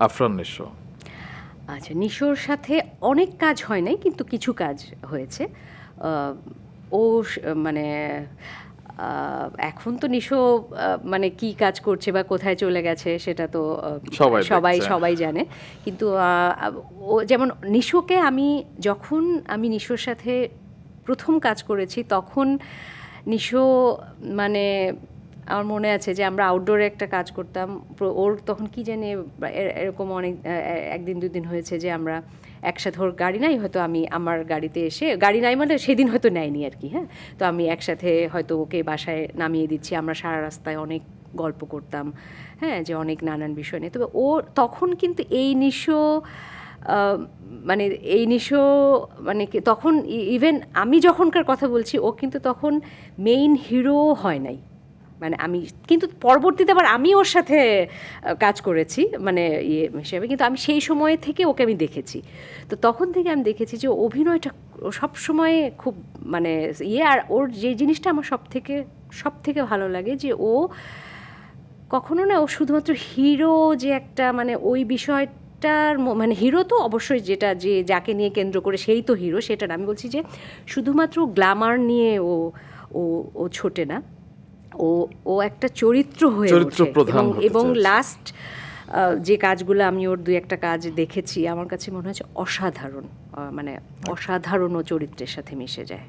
আফরান নিশো? আচ্ছা, নিশোর সাথে অনেক কাজ হয় নাই, কিন্তু কিছু কাজ হয়েছে। ও মানে এখন তো নিশো মানে কি কাজ করছে বা কোথায় চলে গেছে সেটা তো সবাই দেখছে। সবাই জানে। কিন্তু ও যেমন নিশোকে যখন আমি নিশোর সাথে প্রথম কাজ করেছি, তখন নিশো মানে আমার মনে আছে যে আমরা আউটডোরে একটা কাজ করতাম। ওর তখন কি জানি এরকম অনেক একদিন দুদিন হয়েছে যে আমরা একসাথে, ওর গাড়ি নাই, হয়তো আমি আমার গাড়িতে এসে, গাড়ি নাই মানে সেদিন হয়তো নেয়নি আর কি, হ্যাঁ, তো আমি একসাথে হয়তো ওকে বাসায় নামিয়ে দিচ্ছি, আমরা সারা রাস্তায় অনেক গল্প করতাম, হ্যাঁ, যে অনেক নানান বিষয় নিয়ে। তবে ও তখন কিন্তু এই নিশো মানে এই নিশো মানে তখন ইভেন আমি যখনকার কথা বলছি, ও কিন্তু তখন মেইন হিরো হয় নাই। মানে আমি কিন্তু পরবর্তীতে আবার আমি ওর সাথে কাজ করেছি মানে ইয়ে হিসেবে, কিন্তু আমি সেই সময় থেকে ওকে আমি দেখেছি। তো তখন থেকে আমি দেখেছি যে অভিনয়টা সব সময় খুব মানে ইয়ে। আর ওর যে জিনিসটা আমার সব থেকে ভালো লাগে যে ও কখনো না, ও শুধুমাত্র হিরো যে একটা মানে ওই বিষয়টার মানে হিরো তো অবশ্যই, যেটা যে যাকে নিয়ে কেন্দ্র করে সেই তো হিরো, সেটা না। আমি বলছি যে শুধুমাত্র গ্ল্যামার নিয়ে ও ও ও ছোটে না, ও ও একটা চরিত্র হয়ে ওঠে। এবং লাস্ট যে কাজগুলো আমি ওর দুই একটা কাজ দেখেছি, আমার কাছে মনে হচ্ছে অসাধারণ, মানে অসাধারণ ও চরিত্রের সাথে মিশে যায়।